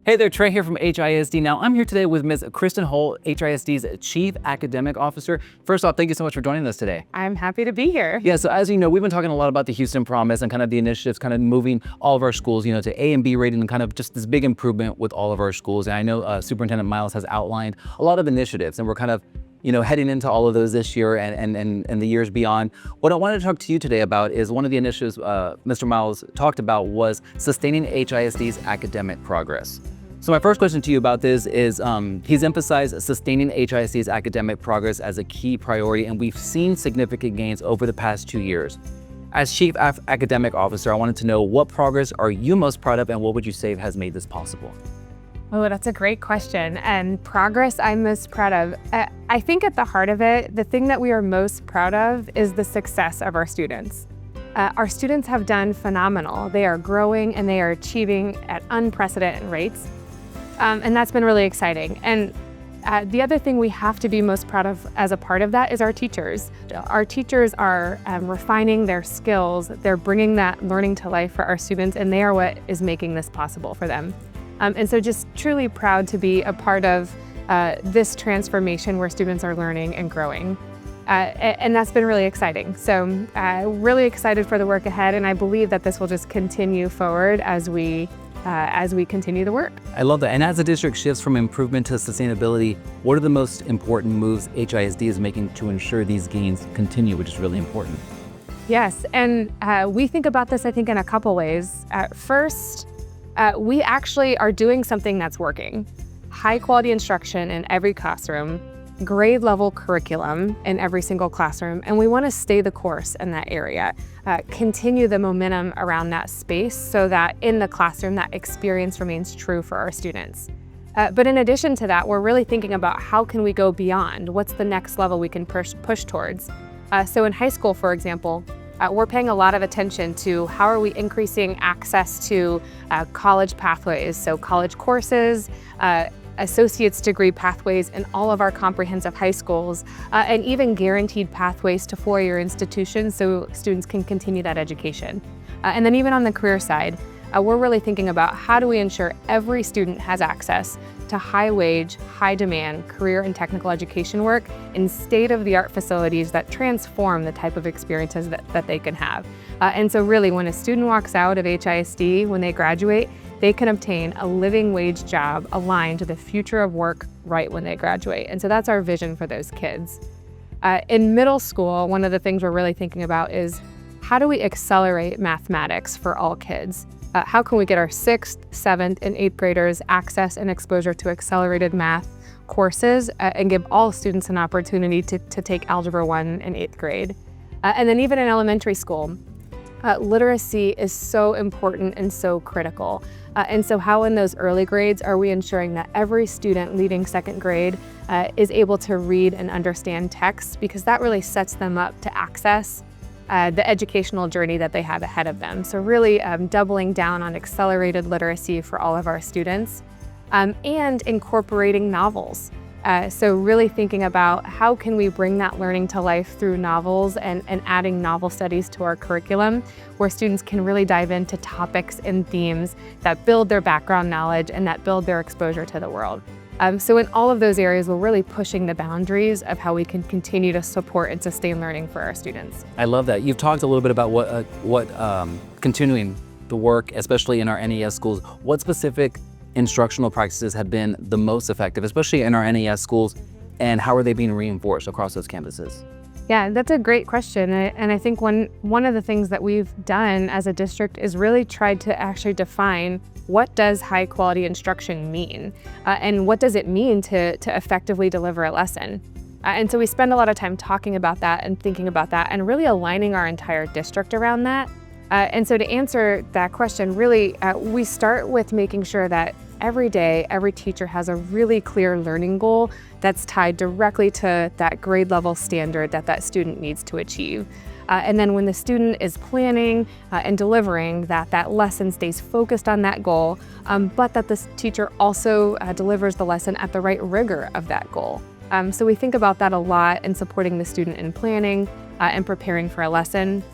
Hey there, Trey here from HISD. Now, I'm here today with Ms. Kristen Hole, HISD's Chief Academic Officer. First off, thank you so much for joining us today. I'm happy to be here. Yeah, so as you know, we've been talking a lot about the Houston Promise and kind of the initiatives, kind of moving all of our schools, to A and B rating and kind of just this big improvement with all of our schools. And I know Superintendent Miles has outlined a lot of initiatives, and we're kind of heading into all of those this year and the years beyond. What I wanted to talk to you today about is one of the initiatives Mr. Miles talked about was sustaining HISD's academic progress. So my first question to you about this is, he's emphasized sustaining HISD's academic progress as a key priority, and we've seen significant gains over the past 2 years. As Chief Academic Officer, I wanted to know, what progress are you most proud of, and what would you say has made this possible? Oh, that's a great question. And progress I'm most proud of. I think at the heart of it, the thing that we are most proud of is the success of our students. Our students have done phenomenal. They are growing and they are achieving at unprecedented rates. And that's been really exciting. And the other thing we have to be most proud of as a part of that is our teachers. Our teachers are refining their skills. They're bringing that learning to life for our students, and they are what is making this possible for them. And so just truly proud to be a part of this transformation where students are learning and growing. And that's been really exciting. So really excited for the work ahead, and I believe that this will just continue forward as we continue the work. I love that. And as the district shifts from improvement to sustainability, what are the most important moves HISD is making to ensure these gains continue, which is really important? Yes, and we think about this, I think, in a couple ways. First, we actually are doing something that's working. High quality instruction in every classroom, grade level curriculum in every single classroom, and we want to stay the course in that area. Continue the momentum around that space so that in the classroom that experience remains true for our students. But in addition to that, we're really thinking about how can we go beyond? What's the next level we can push towards? So in high school, for example, we're paying a lot of attention to how are we increasing access to college pathways, so college courses, associate's degree pathways in all of our comprehensive high schools, and even guaranteed pathways to four-year institutions so students can continue that education. And then even on the career side, we're really thinking about how do we ensure every student has access to high-wage, high-demand career and technical education work in state-of-the-art facilities that transform the type of experiences that they can have. And so really, when a student walks out of HISD, when they graduate, they can obtain a living wage job aligned to the future of work right when they graduate. And so that's our vision for those kids. In middle school, one of the things we're really thinking about is how do we accelerate mathematics for all kids? How can we get our 6th, 7th, and 8th graders access and exposure to accelerated math courses and give all students an opportunity to take Algebra 1 in 8th grade? And then even in elementary school, literacy is so important and so critical. And so how in those early grades are we ensuring that every student leaving 2nd grade is able to read and understand text, because that really sets them up to access the educational journey that they have ahead of them. So really doubling down on accelerated literacy for all of our students, and incorporating novels. So really thinking about how can we bring that learning to life through novels and adding novel studies to our curriculum, where students can really dive into topics and themes that build their background knowledge and that build their exposure to the world. So in all of those areas, we're really pushing the boundaries of how we can continue to support and sustain learning for our students. I love that. You've talked a little bit about what continuing the work, especially in our NES schools. What specific instructional practices have been the most effective, especially in our NES schools, and how are they being reinforced across those campuses? Yeah, that's a great question. And I think one of the things that we've done as a district is really tried to actually define what does high quality instruction mean, and what does it mean to effectively deliver a lesson. And so we spend a lot of time talking about that and thinking about that and really aligning our entire district around that. And so to answer that question, really, we start with making sure that every day, every teacher has a really clear learning goal that's tied directly to that grade level standard that student needs to achieve. And then when the student is planning and delivering, that lesson stays focused on that goal, but that the teacher also delivers the lesson at the right rigor of that goal. So we think about that a lot in supporting the student in planning and preparing for a lesson.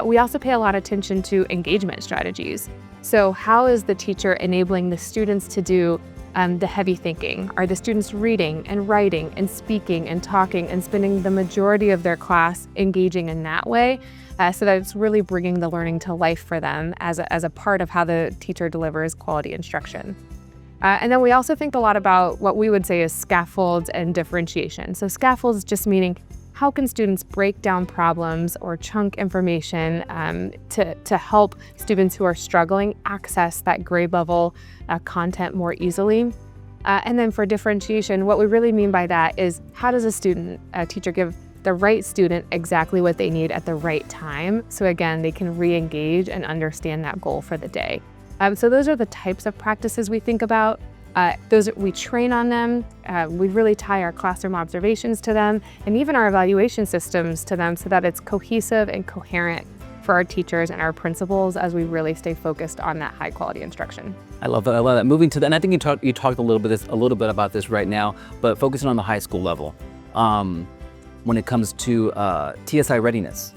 We also pay a lot of attention to engagement strategies. So how is the teacher enabling the students to do the heavy thinking? Are the students reading and writing and speaking and talking and spending the majority of their class engaging in that way? So that it's really bringing the learning to life for them as a part of how the teacher delivers quality instruction. And then we also think a lot about what we would say is scaffolds and differentiation. So scaffolds just meaning how can students break down problems or chunk information to help students who are struggling access that grade level content more easily. And then for differentiation, what we really mean by that is how does a teacher give the right student exactly what they need at the right time, so again, they can re-engage and understand that goal for the day. So those are the types of practices we think about. We train on them. We really tie our classroom observations to them and even our evaluation systems to them so that it's cohesive and coherent for our teachers and our principals as we really stay focused on that high quality instruction. I love that. I love that. Moving to that, and I think you talked a little bit about this right now, but focusing on the high school level. When it comes to TSI readiness,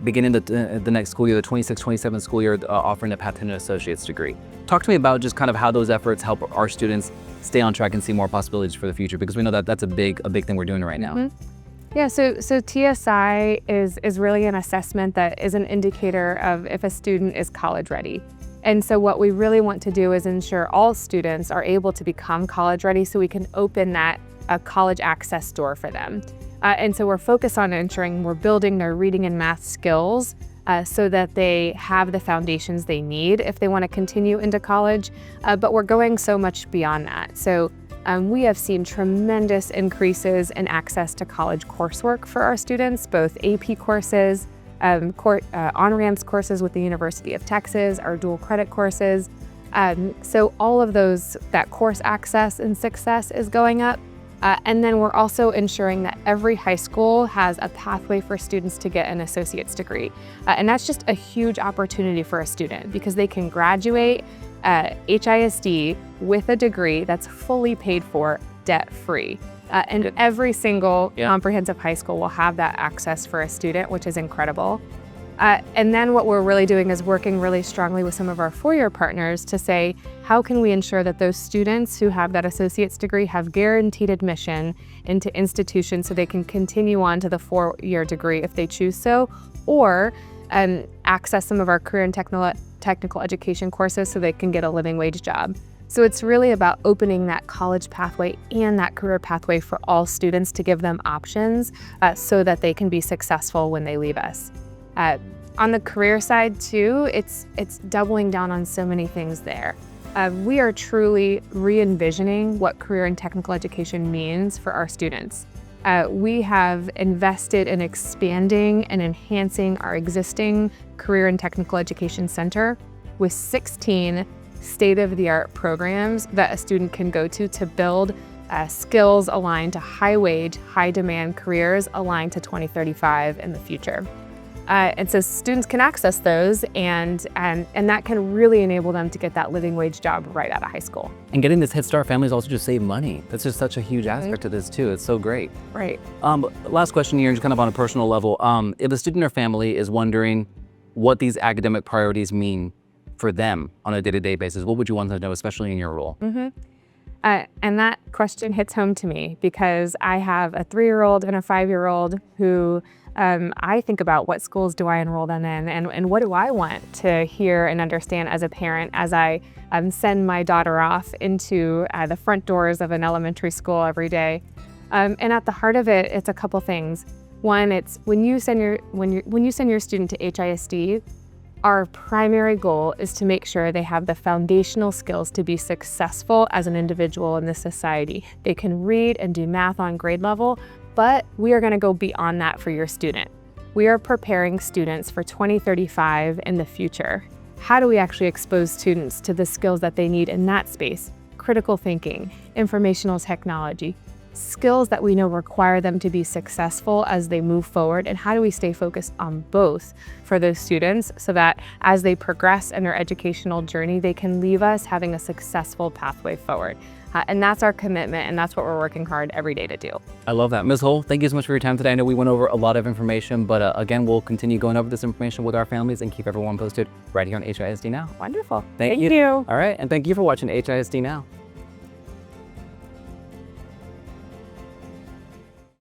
beginning the next school year, the 26-27 school year, offering a path to an associate's degree. Talk to me about just kind of how those efforts help our students stay on track and see more possibilities for the future, because we know that that's a big thing we're doing right now. Mm-hmm. Yeah, so TSI is really an assessment that is an indicator of if a student is college ready. And so what we really want to do is ensure all students are able to become college ready so we can open that college access door for them. And so we're focused on ensuring we're building their reading and math skills so that they have the foundations they need if they want to continue into college. But we're going so much beyond that. So we have seen tremendous increases in access to college coursework for our students, both AP courses, on-ramps courses with the University of Texas, our dual credit courses. So all of those, that course access and success is going up. And then we're also ensuring that every high school has a pathway for students to get an associate's degree. And that's just a huge opportunity for a student because they can graduate HISD with a degree that's fully paid for, debt-free. And every single comprehensive high school will have that access for a student, which is incredible. And then what we're really doing is working really strongly with some of our four-year partners to say, how can we ensure that those students who have that associate's degree have guaranteed admission into institutions so they can continue on to the four-year degree if they choose so, or access some of our career and technical education courses so they can get a living wage job. So it's really about opening that college pathway and that career pathway for all students to give them options so that they can be successful when they leave us. On the career side too, it's doubling down on so many things there. We are truly re-envisioning what career and technical education means for our students. We have invested in expanding and enhancing our existing career and technical education center with 16 state-of-the-art programs that a student can go to build skills aligned to high-wage, high-demand careers aligned to 2035 in the future. And so students can access those and that can really enable them to get that living wage job right out of high school. And getting this Head Start families also just save money. That's just such a huge aspect of this too. It's so great. Right. Last question here, just kind of on a personal level. If a student or family is wondering what these academic priorities mean for them on a day-to-day basis, what would you want them to know, especially in your role? Mm-hmm. And that question hits home to me because I have a 3-year-old and a 5-year-old who I think about what schools do I enroll them in and what do I want to hear and understand as a parent as I send my daughter off into the front doors of an elementary school every day. And at the heart of it, it's a couple things. One, it's when you send your student to HISD, our primary goal is to make sure they have the foundational skills to be successful as an individual in this society. They can read and do math on grade level, but we are going to go beyond that for your student. We are preparing students for 2035 in the future. How do we actually expose students to the skills that they need in that space? Critical thinking, informational technology, skills that we know require them to be successful as they move forward, and how do we stay focused on both for those students so that as they progress in their educational journey, they can leave us having a successful pathway forward. And that's our commitment, and that's what we're working hard every day to do. I love that. Ms. Hole, thank you so much for your time today. I know we went over a lot of information, but again, we'll continue going over this information with our families and keep everyone posted right here on HISD Now. Wonderful. Thank you. All right, and thank you for watching HISD Now.